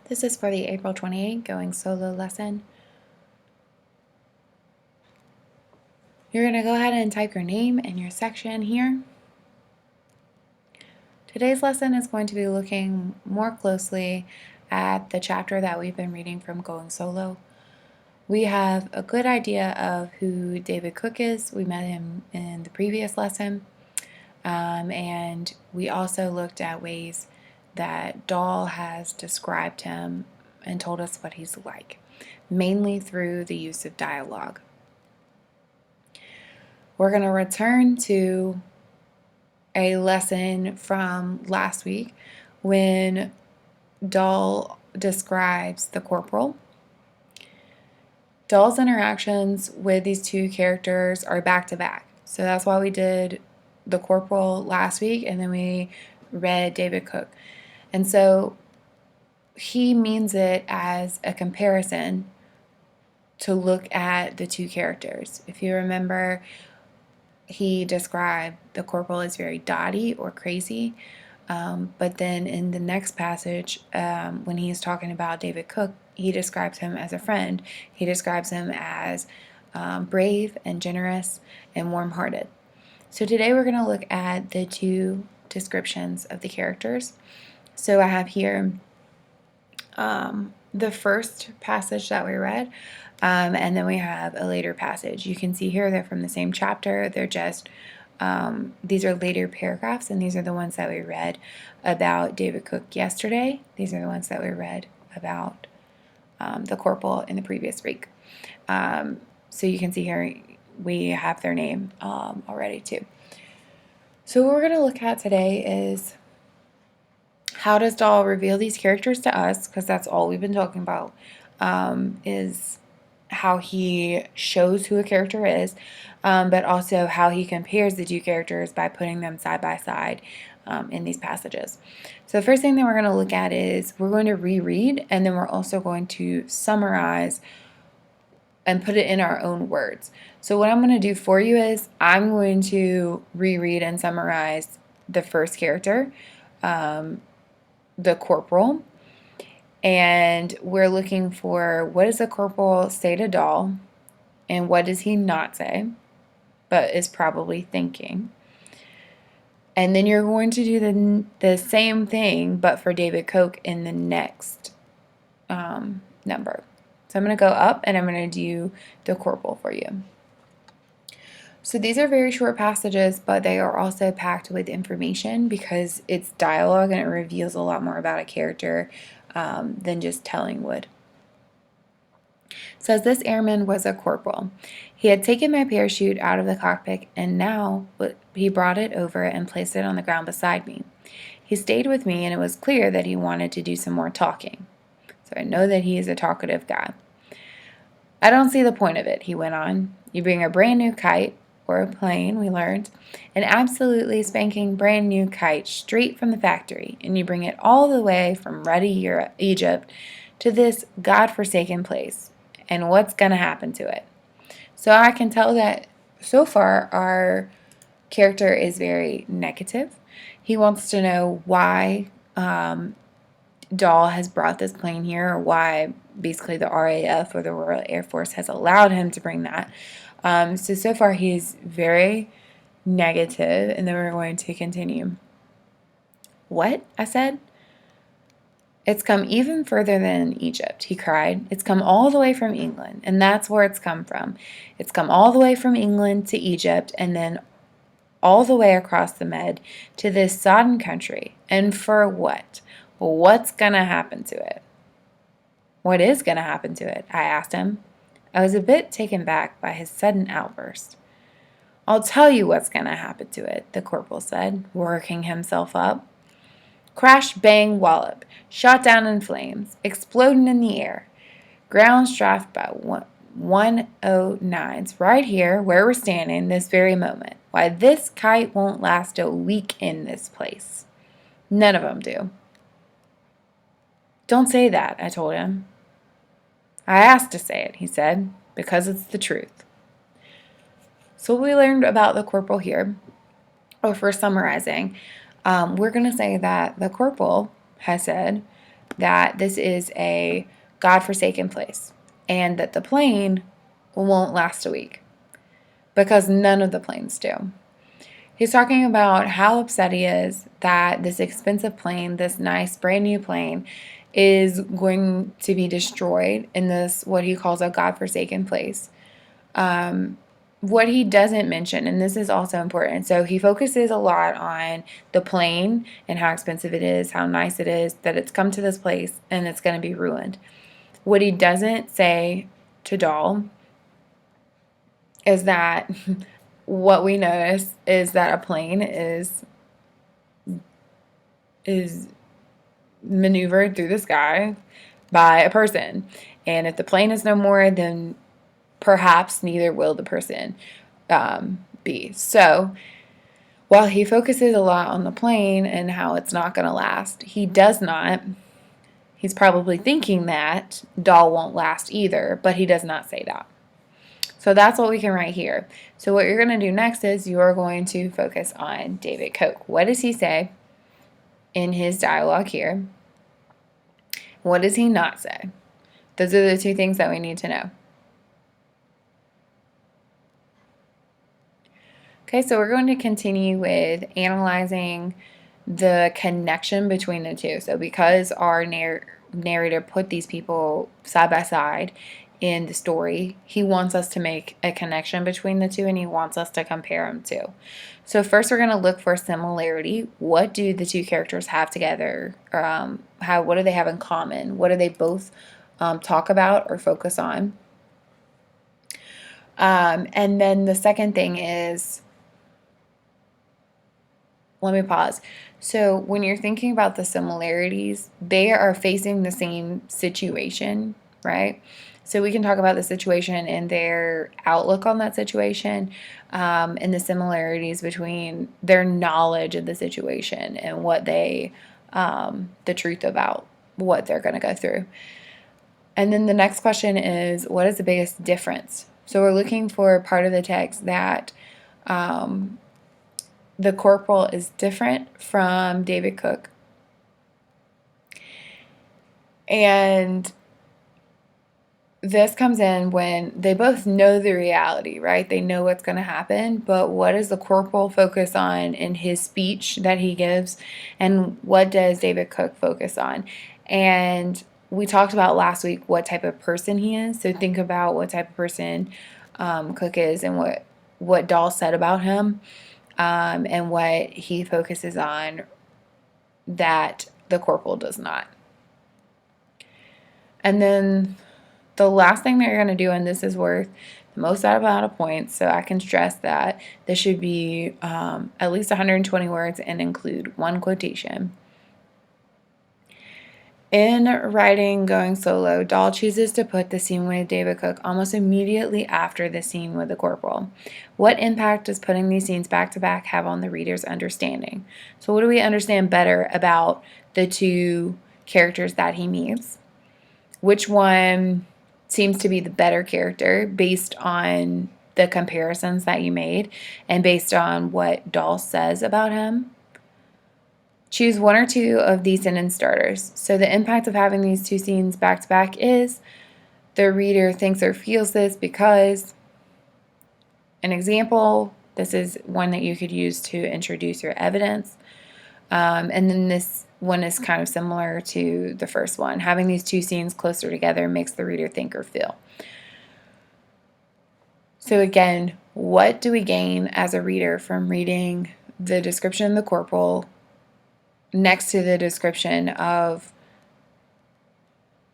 This is for the April 28 Going Solo lesson. You're going to go ahead and type your name and your section here. Today's lesson is going to be looking more closely at the chapter that we've been reading from Going Solo. We have a good idea of who David Cook is. We met him in the previous lesson. And we also looked at ways that Dahl has described him and told us what he's like, mainly through the use of dialogue. We're going to return to a lesson from last week when Dahl describes the corporal. Dahl's interactions with these two characters are back to back. So that's why we did the corporal last week and then we read David Cook. And so he means it as a comparison to look at the two characters. If you remember, he described the corporal as very dotty or crazy. But then in the next passage, when he's talking about David Cook, he describes him as a friend. He describes him as brave and generous and warm-hearted. So today we're going to look at the two descriptions of the characters. So I have here the first passage that we read, and then we have a later passage. You can see here they're from the same chapter. They're just, these are later paragraphs, and these are the ones that we read about David Cook yesterday. These are the ones that we read about the corporal in the previous week. So you can see here we have their name already too. So what we're going to look at today is how does Dahl reveal these characters to us, because that's all we've been talking about, is how he shows who a character is, but also how he compares the two characters by putting them side by side in these passages. So the first thing that we're going to look at is we're going to reread, and then we're also going to summarize and put it in our own words. So what I'm going to do for you is I'm going to reread and summarize the first character, the corporal, and we're looking for what does the corporal say to Dahl and what does he not say but is probably thinking. And then you're going to do the same thing but for David Cook in the next number. So I'm going to go up and I'm going to do the corporal for you. So these are very short passages, but they are also packed with information because it's dialogue and it reveals a lot more about a character than just telling would. It says this airman was a corporal. He had taken my parachute out of the cockpit and now he brought it over and placed it on the ground beside me. He stayed with me and it was clear that he wanted to do some more talking. So I know that he is a talkative guy. I don't see the point of it, he went on. You bring a brand new kite, or a plane, we learned, an absolutely spanking brand new kite straight from the factory, and you bring it all the way from ruddy Egypt to this godforsaken place. And what's going to happen to it? So I can tell that so far our character is very negative. He wants to know why Dahl has brought this plane here, or why basically the RAF or the Royal Air Force has allowed him to bring that. So far he's very negative, and then we're going to continue. What? I said. It's come even further than Egypt, he cried. It's come all the way from England, and that's where it's come from. It's come all the way from England to Egypt, and then all the way across the Med to this sodden country. And for what? Well, what's going to happen to it? What is going to happen to it? I asked him. I was a bit taken back by his sudden outburst. I'll tell you what's going to happen to it, the corporal said, working himself up. Crash, bang, wallop, shot down in flames, exploding in the air. Ground strafe by 109s right here where we're standing this very moment. Why, this kite won't last a week in this place. None of them do. Don't say that, I told him. I asked to say it, he said, because it's the truth. So what we learned about the corporal here, or for summarizing, we're going to say that the corporal has said that this is a God-forsaken place and that the plane won't last a week because none of the planes do. He's talking about how upset he is that this expensive plane, this nice brand new plane, is going to be destroyed in this, what he calls a God-forsaken place. What he doesn't mention, and this is also important, so he focuses a lot on the plane and how expensive it is, how nice it is, that it's come to this place and it's going to be ruined. What he doesn't say to Doll is that what we notice is that a plane is maneuvered through the sky by a person. And if the plane is no more, then perhaps neither will the person be. So while he focuses a lot on the plane and how it's not going to last, he does not. He's probably thinking that Doll won't last either, but he does not say that. So that's what we can write here. So what you're going to do next is you're going to focus on David Koch. What does he say in his dialogue here? What does he not say? Those are the two things that we need to know. Okay, so we're going to continue with analyzing the connection between the two. So because our narrator put these people side by side in the story, he wants us to make a connection between the two, and he wants us to compare them to. So first we're going to look for similarity. What do the two characters have together? What do they have in common? What do they both talk about or focus on? And then the second thing is, let me pause. So when you're thinking about the similarities, they are facing the same situation, right? So we can talk about the situation and their outlook on that situation, and the similarities between their knowledge of the situation and what they, the truth about what they're going to go through. And then the next question is, what is the biggest difference? So we're looking for part of the text that the corporal is different from David Koch. And this comes in when they both know the reality, right? They know what's going to happen, but what does the corporal focus on in his speech that he gives, and what does David Koch focus on? And we talked about last week what type of person he is, so think about what type of person Koch is and what Dahl said about him, and what he focuses on that the corporal does not. And then the last thing that you're going to do, and this is worth the most out of a lot of points, so I can stress that this should be at least 120 words and include one quotation. In writing Going Solo, Dahl chooses to put the scene with David Koch almost immediately after the scene with the corporal. What impact does putting these scenes back to back have on the reader's understanding? So what do we understand better about the two characters that he meets? Which one seems to be the better character based on the comparisons that you made and based on what Dahl says about him? Choose one or two of these sentence starters. So the impact of having these two scenes back to back is the reader thinks or feels this because, an example, this is one that you could use to introduce your evidence. And then this one is kind of similar to the first one. Having these two scenes closer together makes the reader think or feel. So again, what do we gain as a reader from reading the description of the corporal next to the description of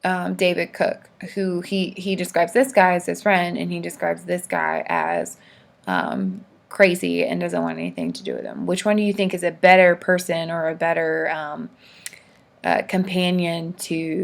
David Koch, who he describes this guy as his friend, and he describes this guy as crazy and doesn't want anything to do with him? Which one do you think is a better person or a better companion to